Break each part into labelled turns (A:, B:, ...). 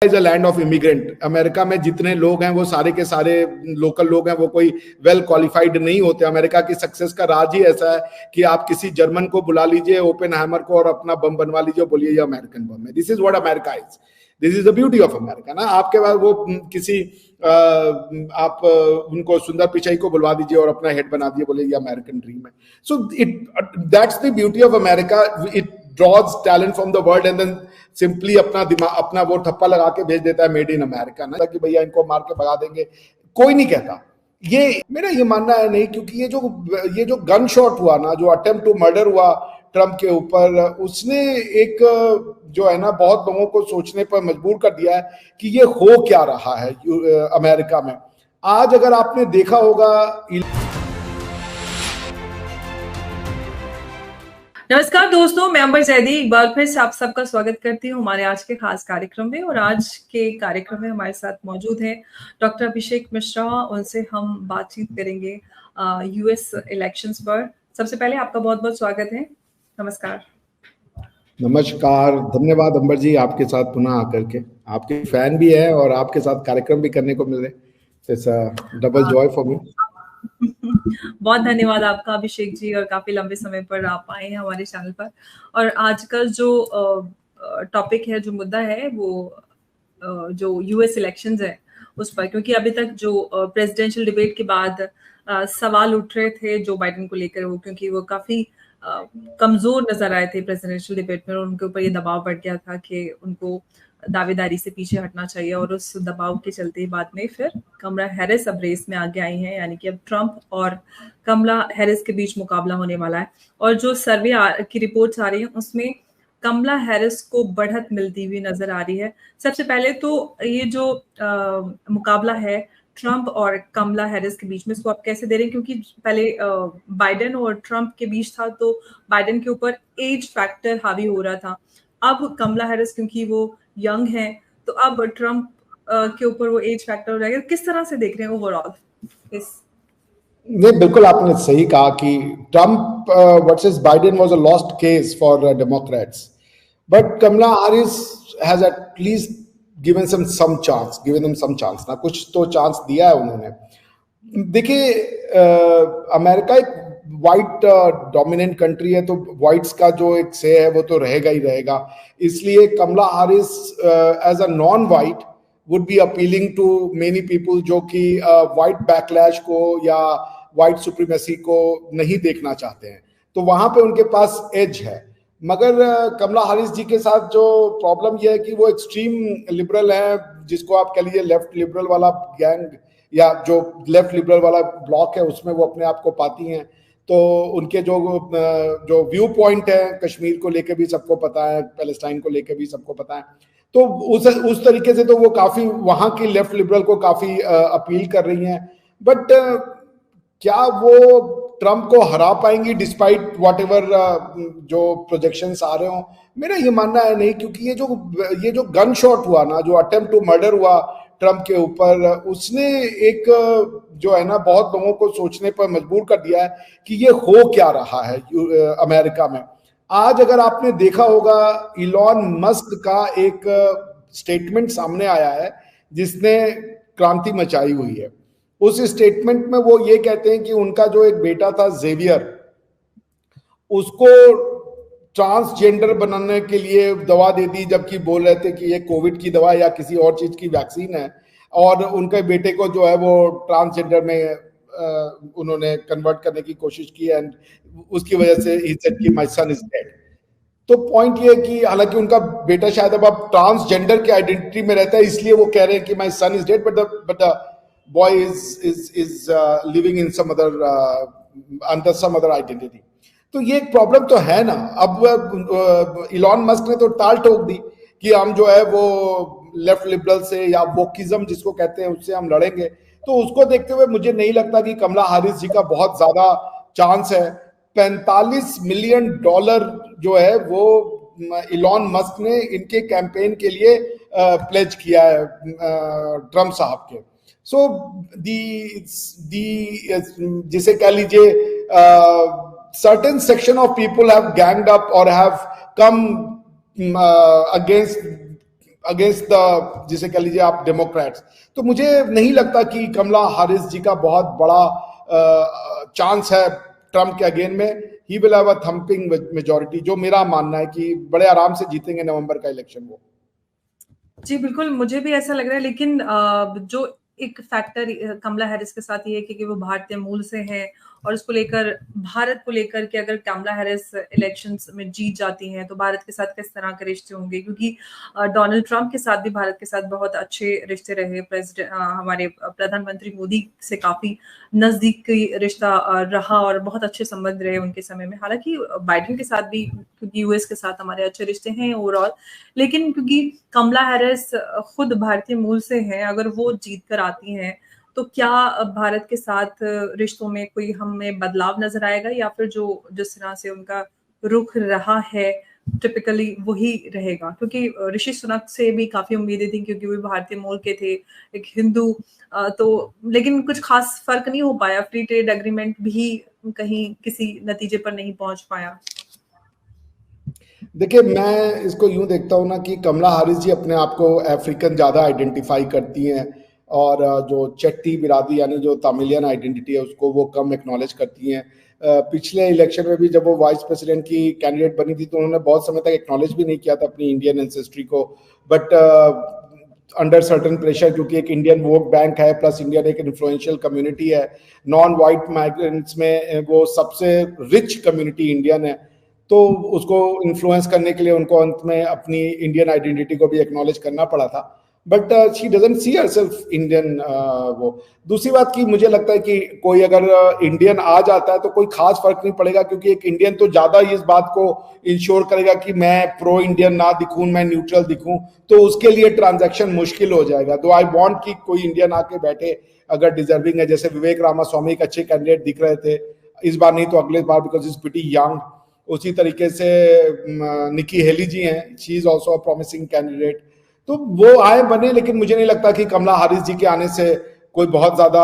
A: Is a land of immigrant. America में जितने लोग हैं वो सारे के सारे लोकल लोग हैं, वो कोई वेल क्वालिफाइड नहीं होते। अमेरिका की सक्सेस का राज ही ऐसा है कि आप किसी जर्मन को बुला लीजिए, ओपेनहाइमर को, और अपना बम बनवा लीजिए, बोलिए ये अमेरिकन बम है। This is what America is, this is the beauty of America ना। आपके पास वो किसी आप उनको सुंदर पिचाई को बुलवा दीजिए और अपना हेड बना दिए, बोले ये अमेरिकन ड्रीम है। So it that's the beauty of America. It draws talent from the world and then simply अपना दिमाग अपना वो ठप्पा लगा के भेज देता है मेड इन अमेरिका ना, कि भैया इनको मार के भगा देंगे। कोई नहीं कहता। ये मेरा ये मानना है नहीं, क्योंकि ये जो गन शॉट हुआ ना, जो अटेम्प्ट टू मर्डर हुआ ट्रम्प के ऊपर, उसने एक जो है ना बहुत लोगों को सोचने पर मजबूर कर दिया है कि ये हो क्या रहा है अमेरिका में। आज अगर आपने देखा होगा,
B: नमस्कार दोस्तों, मैं अंबर जैदी एक बार फिर से आप सबका स्वागत करती हूँ हमारे आज के खास कार्यक्रम में। और आज के कार्यक्रम में हमारे साथ मौजूद हैं डॉक्टर अभिषेक मिश्रा। उनसे हम बातचीत करेंगे यूएस इलेक्शंस पर। सबसे पहले आपका बहुत बहुत स्वागत है। नमस्कार।
A: नमस्कार, धन्यवाद अंबर जी, आपके साथ पुनः आकर के। आपके फैन भी है और आपके साथ कार्यक्रम भी करने को मिल रहे, it's a double Joy for me.
B: बहुत धन्यवाद आपका अभिषेक जी, और काफी लंबे समय पर आप आए हैं हमारे चैनल पर। और आज का जो टॉपिक है, जो मुद्दा है, वो जो यूएस इलेक्शंस है उस पर, क्योंकि अभी तक जो प्रेसिडेंशियल डिबेट के बाद सवाल उठ रहे थे जो बाइडेन को लेकर, वो क्योंकि वो काफी कमजोर नजर आए थे प्रेसिडेंशियल डिबेट में, और उनके ऊपर ये दबाव बढ़ गया था कि उनको दावेदारी से पीछे हटना चाहिए। और उस दबाव के चलते बाद में फिर कमला हैरिस अब रेस में आगे आई हैं, यानी कि अब ट्रंप और कमला हैरिस के बीच मुकाबला होने वाला है। और जो सर्वे की रिपोर्ट्स आ रही हैं उसमें कमला हैरिस को बढ़त मिलती हुई नजर आ रही है। सबसे पहले तो ये जो मुकाबला है ट्रंप और कमला हैरिस के बीच में, इसको आप कैसे दे रहे हैं? क्योंकि पहले बाइडेन और ट्रंप के बीच था, तो बाइडेन के ऊपर एज फैक्टर हावी हो रहा था। अब कमला हैरिस क्योंकि वो यंग है, तो अब ट्रंप के ऊपर वो एज फैक्टर हो जाएगा। किस तरह से देख रहे हैं ओवरऑल इस?
A: नहीं, बिल्कुल आपने सही कहा कि Trump versus Biden was a lost case for Democrats, but Kamala Harris has at least given some chance ना, कुछ तो चांस दिया है उन्होंने। देखिए, अमेरिका एक वाइट डोमिनेंट कंट्री है, तो वाइट्स का जो एक से है वो तो रहेगा ही रहेगा। इसलिए Kamala Harris as a non white would be appealing to many people जो कि वाइट बैकलैश को या वाइट सुप्रीमेसी को नहीं देखना चाहते हैं, तो वहां पे उनके पास एज है। मगर कमला हैरिस जी के साथ जो प्रॉब्लम यह है कि वो एक्सट्रीम लिबरल है, जिसको आप कह लीजिए लेफ्ट लिबरल वाला गैंग या जो लेफ्ट लिबरल वाला ब्लॉक है, उसमें वो अपने आप को पाती हैं। तो उनके जो व्यू पॉइंट है, कश्मीर को लेके भी सबको पता है, पैलेस्टाइन को लेके भी सबको पता है, तो उस तरीके से तो वो काफी वहां की लेफ्ट लिबरल को काफी अपील कर रही हैं। बट क्या वो ट्रंप को हरा पाएंगी डिस्पाइट वॉट एवर जो प्रोजेक्शंस आ रहे हो? मेरा ये मानना है नहीं, क्योंकि ये जो गन शॉट हुआ ना, जो अटेम्प्ट टू मर्डर हुआ ट्रंप के ऊपर, उसने एक जो है ना बहुत लोगों को सोचने पर मजबूर कर दिया है कि ये हो क्या रहा है अमेरिका में। आज अगर आपने देखा होगा, इलॉन मस्क का एक स्टेटमेंट सामने आया है जिसने क्रांति मचाई हुई है। उस स्टेटमेंट में वो ये कहते हैं कि उनका जो एक बेटा था जेवियर, उसको ट्रांसजेंडर बनाने के लिए दवा दे दी, जबकि बोल रहे थे कि ये कोविड की दवा या किसी और चीज की वैक्सीन है, और उनके बेटे को जो है वो ट्रांसजेंडर में उन्होंने कन्वर्ट करने की कोशिश की, एंड उसकी वजह से ही सेड कि माय सन इज डेड। तो पॉइंट ये है कि हालांकि उनका बेटा शायद अब ट्रांसजेंडर के आइडेंटिटी में रहता है, इसलिए वो कह रहे हैं कि my son is dead, but the boy is living in some other under some other identity. तो ये एक प्रॉब्लम तो है ना। अब इलॉन मस्क ने तो टाल ठोक दी कि हम जो है वो लेफ्ट लिबरल से या वोकिज्म जिसको कहते हैं उससे हम लड़ेंगे। तो उसको देखते हुए मुझे नहीं लगता कि कमला हैरिस जी का बहुत ज्यादा चांस है। $45 मिलियन जो है वो इलॉन मस्क ने इनके कैंपेन के लिए प्लेज किया है ट्रम्प साहब के। सो जिसे कह लीजिए certain section of people have ganged up or have come against against the, जिसे कह लीजिए आप, डेमोक्रेट्स। तो मुझे नहीं लगता कि कमला हैरिस जी का बहुत बड़ा चांस है ट्रम्प के अगेन में। He will have a thumping majority, जो मेरा मानना है कि बड़े आराम से जीतेंगे नवंबर का इलेक्शन वो।
B: जी, बिल्कुल, मुझे भी ऐसा लग रहा है, लेकिन जो एक फैक्टर कमला हैरिस के साथ ये है कि वो भारतीय मूल से हैं, और उसको लेकर, भारत को लेकर के अगर कमला हैरिस इलेक्शंस में जीत जाती हैं, तो भारत के साथ किस तरह के रिश्ते होंगे? क्योंकि डोनाल्ड ट्रंप के साथ भी भारत के साथ बहुत अच्छे रिश्ते रहे। हमारे प्रधानमंत्री मोदी से काफ़ी नज़दीकी रिश्ता रहा, और बहुत अच्छे संबंध रहे उनके समय में। हालाँकि बाइडेन के साथ भी, क्योंकि यूएस के साथ हमारे अच्छे रिश्ते हैं ओवरऑल, लेकिन क्योंकि कमला हैरिस खुद भारतीय मूल से हैं, अगर वो जीत कर आती हैं, तो क्या भारत के साथ रिश्तों में कोई हमें बदलाव नजर आएगा, या फिर जो जिस तरह से उनका रुख रहा है टिपिकली वही रहेगा? क्योंकि ऋषि सुनक से भी काफी उम्मीदें थी, क्योंकि वो भारतीय मूल के थे, एक हिंदू, तो लेकिन कुछ खास फर्क नहीं हो पाया। फ्री ट्रेड एग्रीमेंट भी कहीं किसी नतीजे पर नहीं पहुंच पाया।
A: देखिए, मैं इसको यूं देखता हूं ना कि कमला हैरिस जी अपने आप को अफ्रीकन ज़्यादा आइडेंटिफाई करती हैं, और जो चट्टी बिरादरी यानी जो तमिलियन आइडेंटिटी है उसको वो कम एक्नॉलेज करती हैं। पिछले इलेक्शन में भी जब वो वाइस प्रेसिडेंट की कैंडिडेट बनी थी तो उन्होंने बहुत समय तक एक्नॉलेज भी नहीं किया था अपनी इंडियन एंसेस्ट्री को। बट अंडर सर्टन प्रेशर, क्योंकि एक इंडियन वोट बैंक है, प्लस इंडियन एक इन्फ्लुएंशियल कम्युनिटी है, नॉन वाइट माइग्रेंट्स में वो सबसे रिच कम्युनिटी इंडियन है, तो उसको इन्फ्लुएंस करने के लिए उनको अंत में अपनी इंडियन आइडेंटिटी को भी एक्नॉलेज करना पड़ा था। But she doesn't see herself Indian. वो दूसरी बात की मुझे लगता है कि कोई अगर इंडियन आ जाता है तो कोई खास फर्क नहीं पड़ेगा, क्योंकि एक इंडियन तो ज्यादा इस बात को इंश्योर करेगा कि मैं प्रो इंडियन ना दिखूं, मैं न्यूट्रल दिखूं, तो उसके लिए ट्रांजैक्शन मुश्किल हो जाएगा। तो आई वांट कि कोई इंडियन आके बैठे अगर डिजर्विंग है, जैसे विवेक रामास्वामी एक अच्छे कैंडिडेट दिख रहे थे इस बार, नहीं तो अगले बार, बिकॉज इज प्रीटी यंग। उसी तरीके से निकी हेली जी हैं, she is also a promising candidate. तो वो आए बने, लेकिन मुझे नहीं लगता कि कमला हैरिस जी के आने से कोई बहुत ज्यादा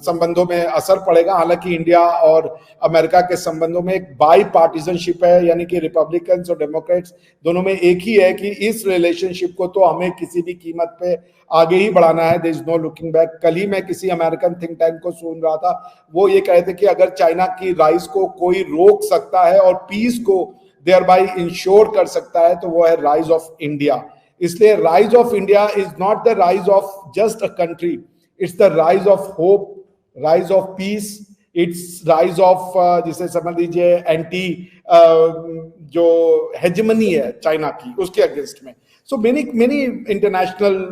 A: संबंधों में असर पड़ेगा। हालांकि इंडिया और अमेरिका के संबंधों में एक बाई पार्टीजनशिप है, यानी कि रिपब्लिकन्स और डेमोक्रेट्स दोनों में एक ही है कि इस रिलेशनशिप को तो हमें किसी भी कीमत पे आगे ही बढ़ाना है। There is no looking back. कल ही मैं किसी अमेरिकन थिंक टैंक को सुन रहा था, वो ये कह रहे थे कि अगर चाइना की राइज को कोई रोक सकता है और पीस को देयर बाई इंश्योर कर सकता है, तो वो है राइज ऑफ इंडिया। इसलिए rise of India is not the rise of just a country, it's the rise of hope, rise of peace, it's rise of, जिसे समझ लीजिए, एंटी जो हेजेमनी है चाइना की, उसके अगेंस्ट में। सो मेनी इंटरनेशनल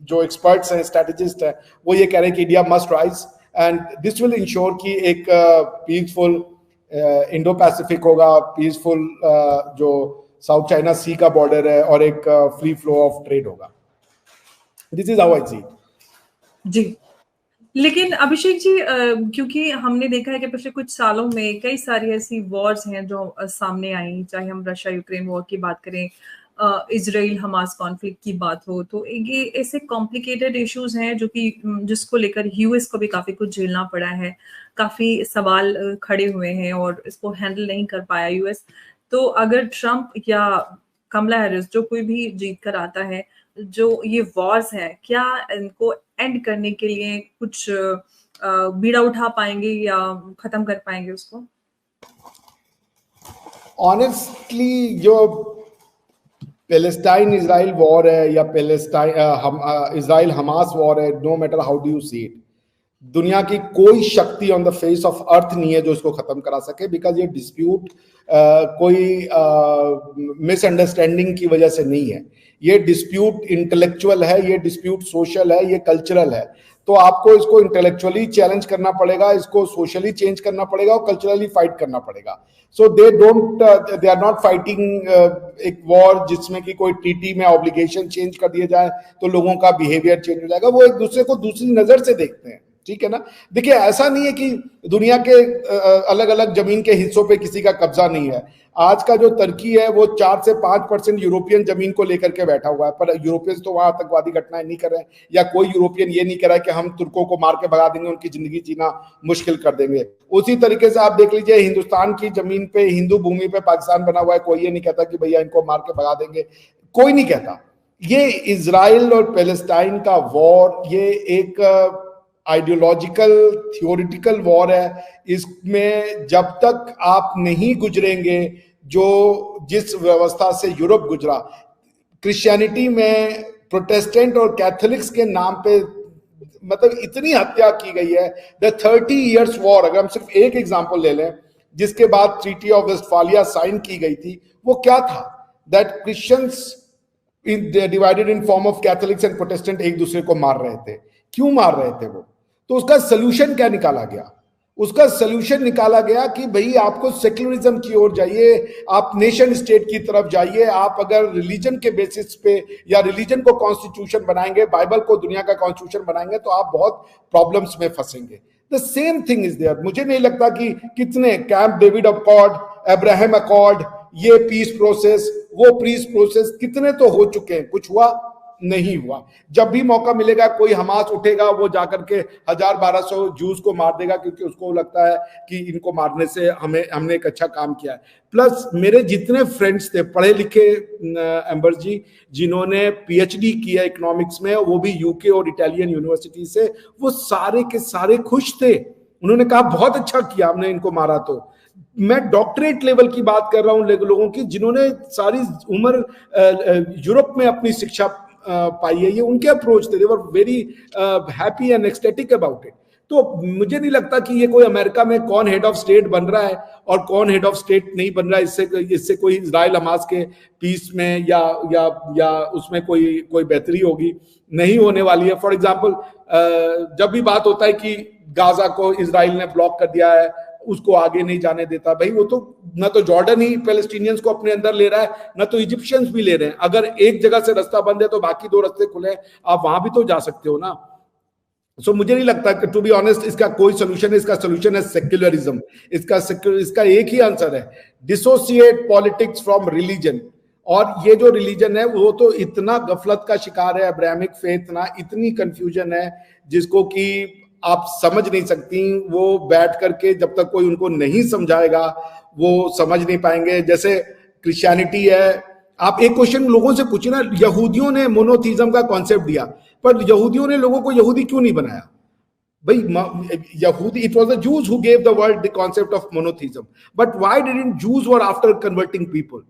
A: जो एक्सपर्ट्स हैं, स्ट्रेटेजिस्ट हैं, वो ये कह रहे हैं कि India must rise, and this will ensure कि एक पीसफुल इंडो पैसिफिक होगा, पीसफुल जो साउथ चाइना सी का बॉर्डर है, और एक फ्री फ्लो ऑफ ट्रेड होगा। दिस इज हाउ आई सी।
B: जी, लेकिन अभिषेक जी, क्योंकि हमने देखा है कि पिछले कुछ सालों में कई सारी ऐसी वॉर्स हैं जो सामने आई, चाहे हम रशिया यूक्रेन वॉर की बात करें, इजराइल हमास कॉन्फ्लिक्ट की बात हो, तो ये ऐसे कॉम्प्लिकेटेड इश्यूज हैं जो कि जिसको लेकर यूएस को भी काफी कुछ झेलना पड़ा है, काफी सवाल खड़े हुए हैं, और इसको हैंडल नहीं कर पाया यूएस। तो अगर ट्रम्प या कमला हैरिस, जो कोई भी जीत कर आता है, जो ये वॉर्स है, क्या इनको एंड करने के लिए कुछ बीड़ा उठा पाएंगे या खत्म कर पाएंगे उसको?
A: ऑनेस्टली, जो पैलेस्टाइन इजराइल वॉर है या पैलेस्टाइन इजराइल हमास वॉर है, no matter how do you see it, दुनिया की कोई शक्ति on the face of earth नहीं है जो इसको खत्म करा सके। बिकॉज ये डिस्प्यूट कोई मिसअंडरस्टैंडिंग की वजह से नहीं है, ये डिस्प्यूट इंटेलेक्चुअल है, ये डिस्प्यूट सोशल है, ये कल्चरल है। तो आपको इसको इंटेलेक्चुअली चैलेंज करना पड़ेगा, इसको सोशली चेंज करना पड़ेगा, और कल्चरली फाइट करना पड़ेगा। सो दे आर नॉट फाइटिंग एक वॉर जिसमें कि कोई ट्रीटी में ऑब्लिगेशन चेंज कर दिए जाए तो लोगों का बिहेवियर चेंज हो जाएगा। वो एक दूसरे को दूसरी नजर से देखते हैं, ठीक है ना। देखिए, ऐसा नहीं है कि दुनिया के अलग अलग जमीन के हिस्सों पे किसी का कब्जा नहीं है। आज का जो तुर्की है वो 4 से 5% यूरोपियन जमीन को लेकर के बैठा हुआ है, पर यूरोपियंस तो वहां आतंकवादी घटनाएं नहीं कर रहे हैं, या कोई यूरोपियन ये नहीं कह रहा है कि हम तुर्कों को मार के भगा देंगे, उनकी जिंदगी जीना मुश्किल कर देंगे। उसी तरीके से आप देख लीजिए, हिंदुस्तान की जमीन पे, हिंदू भूमि पे पाकिस्तान बना हुआ है, कोई ये नहीं कहता कि भैया इनको मार के भगा देंगे। कोई नहीं कहता। ये इजराइल और पैलेस्टाइन का वॉर, ये एक आइडियोलॉजिकल थियोरिटिकल वॉर है। इसमें जब तक आप नहीं गुजरेंगे जिस व्यवस्था से यूरोप गुजरा, क्रिश्चियनिटी में प्रोटेस्टेंट और कैथोलिक्स के नाम पे मतलब इतनी हत्या की गई है। द 30 इयर्स वॉर, अगर हम सिर्फ एक एग्जांपल ले लें, जिसके बाद ट्रीटी ऑफ वेस्टफालिया साइन की गई थी, वो क्या था? That Christians divided in form of Catholics and Protestant एक दूसरे को मार रहे थे। क्यों मार रहे थे वो? तो उसका सोल्यूशन क्या निकाला गया? उसका सोल्यूशन निकाला गया कि भाई आपको सेक्युलरिज्म की ओर जाइए, आप नेशन स्टेट की तरफ जाइए। आप अगर रिलीजन के बेसिस पे या रिलीजन को कॉन्स्टिट्यूशन बनाएंगे, बाइबल को दुनिया का कॉन्स्टिट्यूशन बनाएंगे, तो आप बहुत प्रॉब्लम्स में फंसेंगे। The same thing is there. मुझे नहीं लगता कि कितने Camp David accord, Abraham accord, ये पीस प्रोसेस, वो पीस प्रोसेस, कितने तो हो चुके हैं, कुछ हुआ नहीं हुआ। जब भी मौका मिलेगा कोई हमास उठेगा, वो जाकर के 1000-1200 जूस को मार देगा, क्योंकि उसको लगता है कि इनको मारने से हमने एक अच्छा काम किया है। प्लस मेरे जितने फ्रेंड्स थे पढ़े लिखे अंबर जी, जिन्होंने पीएचडी किया इकोनॉमिक्स में, वो भी यूके और इटालियन यूनिवर्सिटी से, वो सारे के सारे खुश थे। उन्होंने कहा बहुत अच्छा किया हमने इनको मारा। तो मैं डॉक्टरेट लेवल की बात कर रहा हूं लोगों की, जिन्होंने सारी उम्र यूरोप में अपनी शिक्षा पाई है। ये उनके अप्रोच थे। They were very happy and ecstatic about it. तो मुझे नहीं लगता कि ये कोई अमेरिका में कौन हेड ऑफ स्टेट बन रहा है और कौन हेड ऑफ स्टेट नहीं बन रहा है, इससे कोई इजराइल हमास के पीस में या उसमें कोई बेहतरी होगी, नहीं होने वाली है। फॉर एग्जाम्पल, जब भी बात होता है कि गाजा को इजराइल ने ब्लॉक कर दिया है, उसको आगे नहीं जाने देता, भाई वो तो ना तो जॉर्डन ही पैलेस्टीनियंस को अपने अंदर ले रहा है, ना तो इजिप्शियंस भी ले रहे हैं। अगर एक जगह से रास्ता बंद है तो बाकी 2 रास्ते खुले हैं, आप वहां भी तो जा सकते हो ना। सो मुझे नहीं लगता कि, टू बी ऑनेस्ट, इसका कोई सोल्यूशन है। इसका सोल्यूशन है सेक्युलरिज्म। इसका एक ही आंसर है, डिसोसिएट पॉलिटिक्स फ्रॉम रिलीजन। और ये जो रिलीजन है वो तो इतना गफलत का शिकार है, अब्राहमिक फेथ ना, इतनी कंफ्यूजन है जिसको कि आप समझ नहीं सकती। वो बैठ करके जब तक कोई उनको नहीं समझाएगा वो समझ नहीं पाएंगे। जैसे क्रिश्चियनिटी है, आप एक क्वेश्चन लोगों से पूछिए ना, यहूदियों ने मोनोथीज्म का कॉन्सेप्ट दिया, पर यहूदियों ने लोगों को यहूदी क्यों नहीं बनाया? भाई यहूदी, it was the juice who gave the world the concept of monotheism, but why didn't juice were after converting people?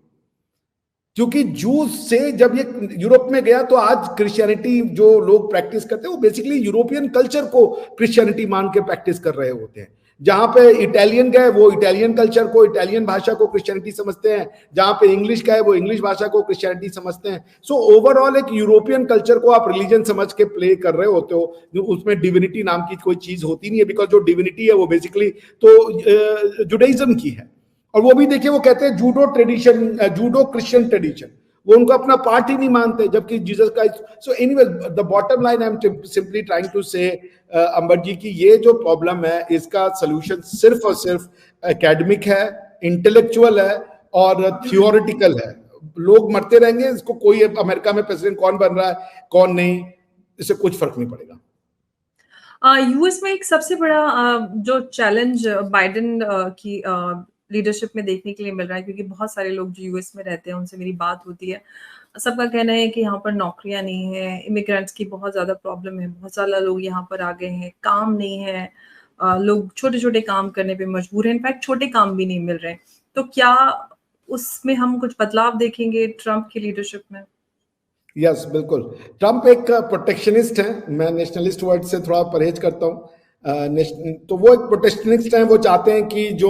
A: क्योंकि जूस से जब ये यूरोप में गया तो आज क्रिश्चियनिटी जो लोग प्रैक्टिस करते हैं वो बेसिकली यूरोपियन कल्चर को क्रिश्चियनिटी मान के प्रैक्टिस कर रहे होते हैं। जहां पे इटालियन गए वो इटालियन कल्चर को, इटालियन भाषा को क्रिश्चियनिटी समझते हैं। जहां पे इंग्लिश का है वो इंग्लिश भाषा को क्रिश्चियनिटी समझते हैं। सो ओवरऑल एक यूरोपियन कल्चर को आप रिलीजन समझ के प्ले कर रहे होते हो, जो उसमें डिविनिटी नाम की कोई चीज होती नहीं है, बिकॉज जो डिविनिटी है वो बेसिकली तो जुडाइज्म की है। और वो भी देखिए, वो कहते हैं Judeo tradition, Judeo Christian tradition, वो उनको अपना पार्ट ही नहीं मानते, जबकि Jesus Christ. So anyway, the bottom line I am simply trying to say Ambar जी की ये जो प्रॉब्लम है, इसका सोल्यूशन सिर्फ और सिर्फ एकेडमिक है, इंटेलेक्चुअल है और थियोरिटिकल है। लोग मरते रहेंगे, इसको कोई अमेरिका में प्रेसिडेंट कौन बन रहा है कौन नहीं, इससे कुछ फर्क नहीं पड़ेगा।
B: यूएस में एक सबसे बड़ा जो चैलेंज बाइडेन की लीडरशिप में देखने के लिए मिल रहा है, क्योंकि बहुत सारे लोग जो यूएस में रहते हैं उनसे मेरी बात होती है, सबका कहना है कि यहाँ पर नौकरियां नहीं है, इमिग्रेंट्स की बहुत ज्यादा प्रॉब्लम है, बहुत सारे लोग यहाँ पर आ गए हैं, काम नहीं है, लोग छोटे छोटे काम करने पे मजबूर हैं, इनफैक्ट छोटे काम भी नहीं मिल रहे। तो क्या उसमें हम कुछ बदलाव देखेंगे ट्रम्प की लीडरशिप में?
A: यस, बिल्कुल। ट्रम्प एक प्रोटेक्शनिस्ट है, मैं नेशनलिस्ट वर्ड से थोड़ा परहेज करता हूँ। तो वो एक प्रोटेक्शनिस्ट है, वो चाहते हैं कि जो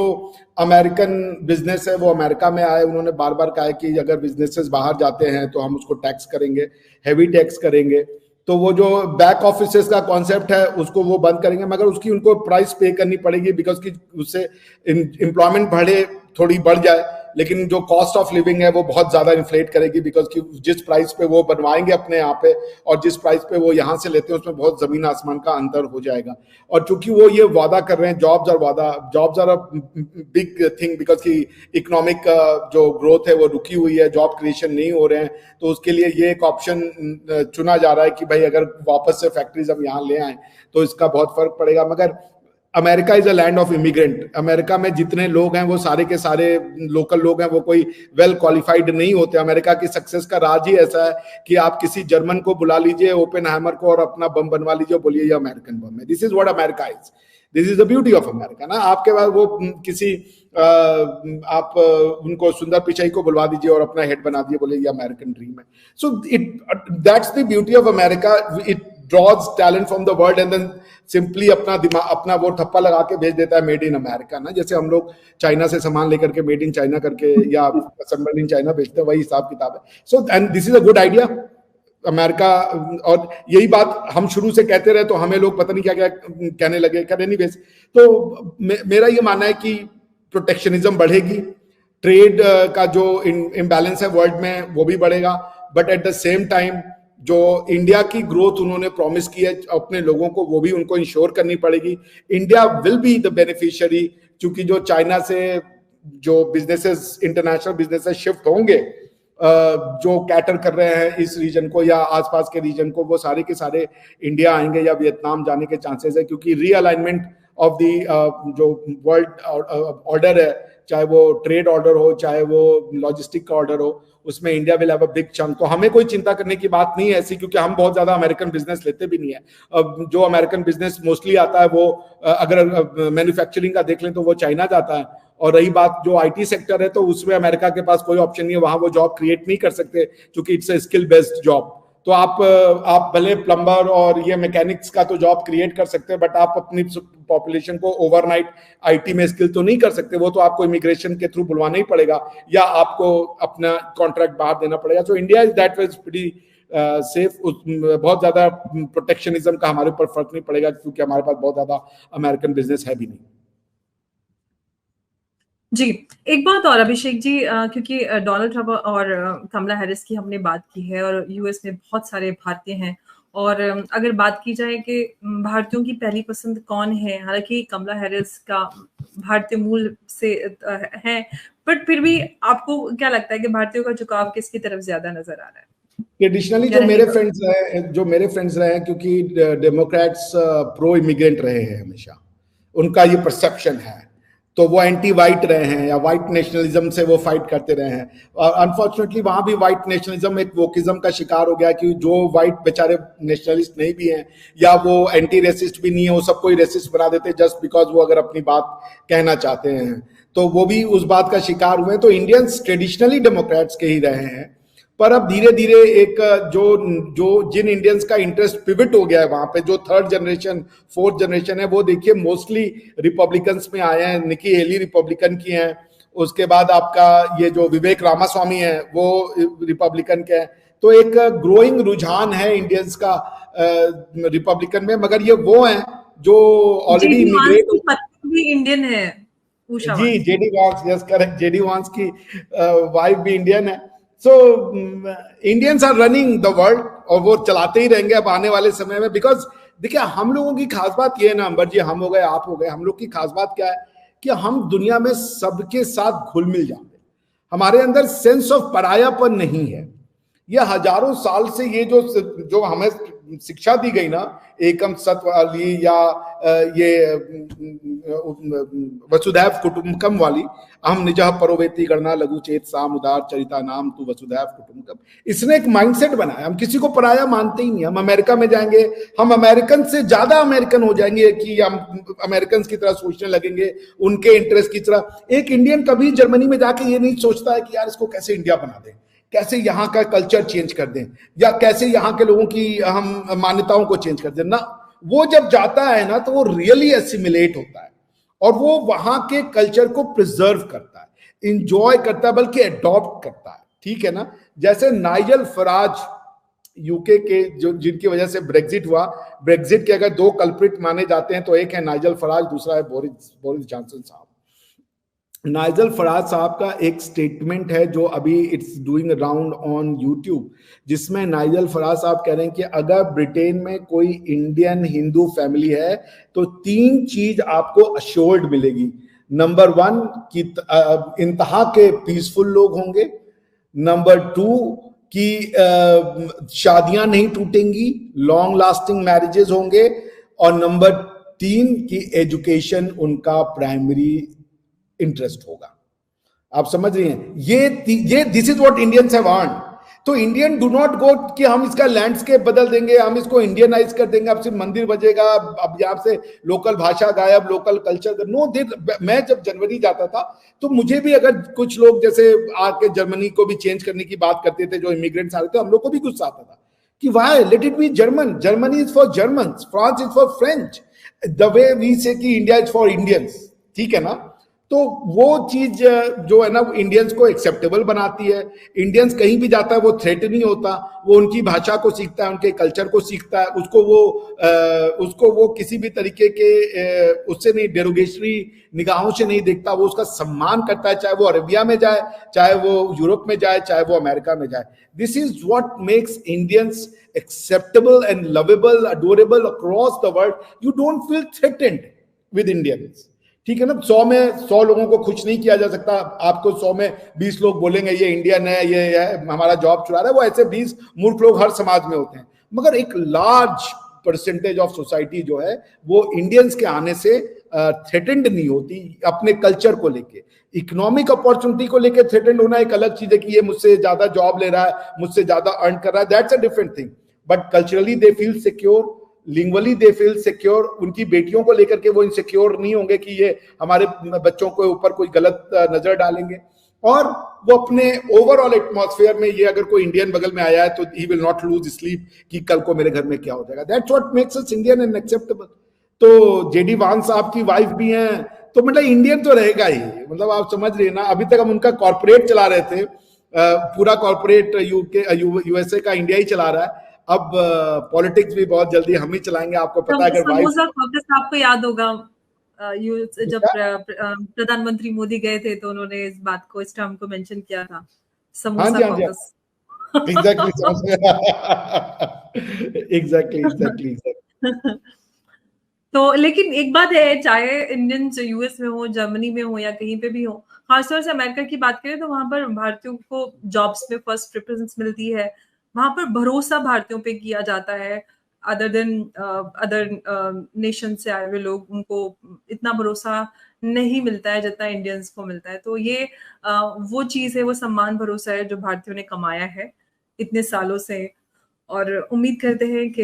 A: अमेरिकन बिजनेस है वो अमेरिका में आए। उन्होंने बार बार कहा है कि अगर बिजनेसेस बाहर जाते हैं तो हम उसको टैक्स करेंगे, हैवी टैक्स करेंगे। तो वो जो बैक ऑफिसेस का कॉन्सेप्ट है उसको वो बंद करेंगे, मगर उसकी उनको प्राइस पे करनी पड़ेगी, बिकॉज की उससे एम्प्लॉयमेंट थोड़ी बढ़ जाए, लेकिन जो कॉस्ट ऑफ लिविंग है वो बहुत ज्यादा इन्फ्लेट करेगी, बिकॉज कि जिस प्राइस पे वो बनवाएंगे अपने यहाँ पे और जिस प्राइस पे वो यहाँ से लेते हैं उसमें बहुत जमीन आसमान का अंतर हो जाएगा। और चूंकि वो ये वादा कर रहे हैं, jobs are a big thing, because की इकोनॉमिक जो ग्रोथ है वो रुकी हुई है, जॉब क्रिएशन नहीं हो रहे हैं, तो उसके लिए ये एक ऑप्शन चुना जा रहा है कि भाई अगर वापस से फैक्ट्रीज हम यहाँ ले आए तो इसका बहुत फर्क पड़ेगा। मगर America is a land of immigrant. America में जितने लोग हैं वो सारे के सारे लोकल लोग हैं, वो कोई वेल क्वालिफाइड नहीं होते। अमेरिका की सक्सेस का राज ही ऐसा है कि आप किसी जर्मन को बुला लीजिए, ओपेनहाइमर को, और अपना बम बनवा लीजिए, बोलिए ये अमेरिकन बम है। This is what America is, this is the beauty of America ना। आपके पास वो किसी आप उनको सुंदर पिचाई को बुलवा दीजिए और अपना हेड बना दिए, बोले ये अमेरिकन ड्रीम है। So it that's the beauty of America, it draws talent from the world and then simply अपना दिमाग, अपना वो ठप्पा लगा के भेज देता है मेड इन अमेरिका ना। जैसे हम लोग चाइना से सामान लेकर के मेड इन चाइना करके या असेंबल्ड इन चाइना भेजते हैं, वही हिसाब किताब है। So and this is a good idea America. और यही बात हम शुरू से कहते रहे तो हमें लोग पता नहीं क्या क्या कहने लगे। एनीवेज, तो मेरा ये मानना है कि प्रोटेक्शनिज्म बढ़ेगी, ट्रेड का जो इम्बैलेंस है वर्ल्ड में वो भी बढ़ेगा, but at the same time जो इंडिया की ग्रोथ उन्होंने प्रॉमिस की है अपने लोगों को, वो भी उनको इंश्योर करनी पड़ेगी। India will be the beneficiary, क्योंकि जो चाइना से जो बिजनेसेस, इंटरनेशनल बिजनेसेस शिफ्ट होंगे, जो कैटर कर रहे हैं इस रीजन को या आसपास के रीजन को, वो सारे के सारे इंडिया आएंगे या वियतनाम जाने के चांसेस है, क्योंकि रीअलाइनमेंट ऑफ दी जो वर्ल्ड ऑर्डर है, चाहे वो ट्रेड ऑर्डर हो, चाहे वो लॉजिस्टिक का ऑर्डर हो, उसमें India will have a big chunk. तो हमें कोई चिंता करने की बात नहीं है ऐसी, क्योंकि हम बहुत ज्यादा अमेरिकन बिजनेस लेते भी नहीं है। जो अमेरिकन बिजनेस मोस्टली आता है वो अगर मैन्युफैक्चरिंग का देख लें तो वो चाइना जाता है। और रही बात जो आईटी सेक्टर है, तो उसमें अमेरिका के पास कोई ऑप्शन नहीं है, वहां वो जॉब क्रिएट नहीं कर सकते, क्योंकि it's a skill based job. तो आप भले प्लम्बर और ये मैकेनिक्स का तो जॉब क्रिएट कर सकते हैं, बट आप अपनी पॉपुलेशन को ओवरनाइट आईटी में स्किल तो नहीं कर सकते। वो तो आपको इमिग्रेशन के थ्रू बुलवाना ही पड़ेगा या आपको अपना कॉन्ट्रैक्ट बाहर देना पड़ेगा। So India is that was pretty safe. बहुत ज्यादा प्रोटेक्शनिज्म का हमारे ऊपर फर्क नहीं पड़ेगा, क्योंकि हमारे पास बहुत ज्यादा अमेरिकन बिजनेस है भी नहीं।
B: जी, एक बात और अभिषेक जी, क्योंकि डोनाल्ड ट्रंप और कमला हैरिस की हमने बात की है और यूएस में बहुत सारे भारतीय हैं, और अगर बात की जाए कि भारतीयों की पहली पसंद कौन है, हालांकि कमला हैरिस का भारतीय मूल से है, बट फिर भी आपको क्या लगता है कि भारतीयों का झुकाव किसकी तरफ ज्यादा नजर आ रहा है?
A: ट्रेडिशनली जो मेरे फ्रेंड्स रहे हैं, क्योंकि डेमोक्रेट्स प्रो इमिग्रेंट रहे हैं हमेशा, उनका ये परसेप्शन है, तो वो एंटी वाइट रहे हैं या वाइट नेशनलिज्म से वो फाइट करते रहे हैं। और अनफॉर्चुनेटली वहां भी वाइट नेशनलिज्म एक वोकिज्म का शिकार हो गया, कि जो वाइट बेचारे नेशनलिस्ट नहीं भी हैं या वो एंटी रेसिस्ट भी नहीं है, वो सबको ही रेसिस्ट बना देते जस्ट बिकॉज वो अगर अपनी बात कहना चाहते हैं, तो वो भी उस बात का शिकार हुए। तो इंडियंस ट्रेडिशनली डेमोक्रेट्स के ही रहे हैं, पर अब धीरे धीरे एक जिन इंडियंस का इंटरेस्ट पिविट हो गया है वहां पे, जो थर्ड जनरेशन फोर्थ जनरेशन है, वो देखिए मोस्टली रिपब्लिकन्स में आए हैं। निकी हेली रिपब्लिकन की हैं, उसके बाद आपका ये जो विवेक रामास्वामी है वो रिपब्लिकन के हैं। तो एक ग्रोइंग रुझान है इंडियंस का रिपब्लिकन में, मगर ये वो हैं जो ऑलरेडी इमिग्रेट
B: भी इंडियन है।
A: जी, JD Vance, yes correct, JD Vance की वाइफ भी इंडियन है। So Indians are running the world, और वो चलाते ही रहेंगे अब आने वाले समय में। बिकॉज देखिए, हम लोगों की खास बात ये है ना अंबर जी, हम हो गए, आप हो गए, हम लोग की खास बात क्या है कि हम दुनिया में सबके साथ घुल मिल जाते हैं। हमारे अंदर सेंस ऑफ परायापन नहीं है। ये हजारों साल से ये जो हमें शिक्षा दी गई ना, एकम सत वाली या ये वसुधैव कुटुंबकम वाली, अहम निजः परोवेति गणना लघु चेत साम उदार चरिता नाम तू वसुधैव कुटुंबकम, इसने एक माइंडसेट बनाया। हम किसी को पराया मानते ही नहीं। हम अमेरिका में जाएंगे, हम अमेरिकन से ज्यादा अमेरिकन हो जाएंगे कि हम अमेरिकन की तरह सोचने लगेंगे, उनके इंटरेस्ट की तरह। एक इंडियन कभी जर्मनी में जाके ये नहीं सोचता है कि यार इसको कैसे इंडिया बना दें, कैसे यहाँ का कल्चर चेंज कर दें, या कैसे यहाँ के लोगों की हम मान्यताओं को चेंज कर दें ना। वो जब जाता है ना, तो वो रियली एसिमिलेट होता है और वो वहां के कल्चर को प्रिजर्व करता है, इंजॉय करता है, बल्कि एडॉप्ट करता है। ठीक है ना। जैसे नाइजल फराज यूके के, जो जिनकी वजह से ब्रेग्जिट हुआ, ब्रेग्जिट के अगर दो कल्प्रिट माने जाते हैं तो एक है नाइजल फराज, दूसरा है बोरिस जॉनसन साहब। नाइजल फराज साहब का एक स्टेटमेंट है जो अभी it's doing round on YouTube, जिसमें नाइजल फराज साहब कह रहे हैं कि अगर ब्रिटेन में कोई इंडियन हिंदू फैमिली है तो 3 चीज आपको अश्योर्ड मिलेगी। नंबर 1 कि इंतहा के पीसफुल लोग होंगे, नंबर 2 कि शादियां नहीं टूटेंगी, लॉन्ग लास्टिंग मैरिजेस होंगे, और नंबर टीन की एजुकेशन उनका प्राइमरी इंटरेस्ट होगा। आप समझ रही हैं, ये this is what Indians have earn. तो इंडियन डू नॉट गो कि हम इसका लैंडस्केप बदल देंगे, हम इसको इंडियनाइज कर देंगे, अब सिर्फ मंदिर बजेगा, अब यहाँ से लोकल भाषा गायब, लोकल कल्चर नो। मैं जब जनवरी जाता था तो मुझे भी, अगर कुछ लोग जैसे आके जर्मनी को भी चेंज करने की बात करते थे, जो इमिग्रेंट्स आ रहे थे, हम लोग को भी गुस्सा आता था कि why let it be German, Germany is for Germans, France is for French, the way we say कि इंडिया इज फॉर इंडियंस, ठीक है ना। तो वो चीज जो है ना, इंडियंस को एक्सेप्टेबल बनाती है। इंडियंस कहीं भी जाता है वो थ्रेट नहीं होता, वो उनकी भाषा को सीखता है, उनके कल्चर को सीखता है, उसको वो किसी भी तरीके के उससे नहीं, डेरोगेटरी निगाहों से नहीं देखता, वो उसका सम्मान करता है, चाहे वो अरेबिया में जाए, चाहे वो यूरोप में जाए, चाहे वो अमेरिका में जाए। This is what makes Indians acceptable and lovable, adorable across the world. You don't feel threatened with Indians. ठीक है ना। 100 में 100 लोगों को खुश नहीं किया जा सकता। आपको 100 में 20 लोग बोलेंगे ये इंडियन है, ये है, हमारा जॉब चुरा रहा है, वो ऐसे 20 मूर्ख लोग हर समाज में होते हैं। मगर एक लार्ज परसेंटेज ऑफ सोसाइटी जो है वो इंडियंस के आने से थ्रेटेंड नहीं होती, अपने कल्चर को लेके। इकोनॉमिक अपॉर्चुनिटी को लेके थ्रेटेंड होना एक अलग चीज है कि ये मुझसे ज्यादा जॉब ले रहा है, मुझसे ज्यादा अर्न कर रहा है, that's a different thing. But culturally they feel secure, lingually they feel secure. उनकी बेटियों को लेकर के वो इनसिक्योर नहीं होंगे कि ये हमारे बच्चों के ऊपर कोई गलत नजर डालेंगे। और वो अपने ओवरऑल एटमॉस्फेयर में, ये अगर कोई इंडियन बगल में आया है तो he will not lose sleep कि कल को मेरे घर में क्या हो जाएगा। That's what makes us Indian and acceptable. तो जेडी वांस साहब की वाइफ भी हैं, तो मतलब इंडियन तो रहेगा ही। मतलब आप समझ रहे हैं ना, अभी तक हम उनका कॉर्पोरेट चला रहे थे, पूरा कॉर्पोरेट यूएसए का इंडिया ही चला रहा है। अब पॉलिटिक्स भी बहुत जल्दी हम ही चलाएंगे। आपको पता है, अगर
B: समोसा कॉकस आपको याद होगा, जब प्रधानमंत्री मोदी गए थे तो उन्होंने इस बात को, इस टर्म को मेंशन किया था, समोसा कॉकस।
A: एग्जैक्टली, समझ गया। एग्जैक्टली।
B: तो लेकिन एक बात है, चाहे इंडियन यूएस में हो, जर्मनी में हो, या कहीं पे भी हो, खासतौर से अमेरिका की बात करें तो वहां पर भारतीयों को जॉब्स में फर्स्ट प्रेफरेंस मिलती है। वहां पर भरोसा भारतीयों पे किया जाता है। अदर देन अदर नेशन से आए हुए लोग, उनको इतना भरोसा नहीं मिलता है जितना इंडियंस को मिलता है। तो ये वो चीज है, वो सम्मान भरोसा है जो भारतीयों ने कमाया है इतने सालों से। और उम्मीद करते हैं कि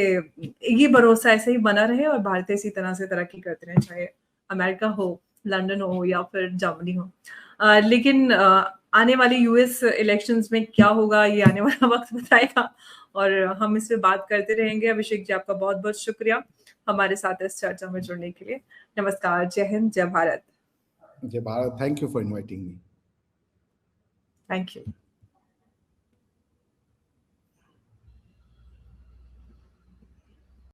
B: ये भरोसा ऐसे ही बना रहे और भारतीय इसी तरह से तरक्की करते रहे, चाहे अमेरिका हो, लंदन हो, या फिर जर्मनी हो। लेकिन आने वाली यूएस इलेक्शंस में क्या होगा, ये आने वाला वक्त बताएगा, और हम इस पे बात करते रहेंगे। अभिषेक जी, आपका बहुत बहुत शुक्रिया हमारे साथ इस चर्चा में जुड़ने के लिए। नमस्कार, जय हिंद, जय भारत।
A: जय Bharat. Thank you for inviting me.
B: Thank you.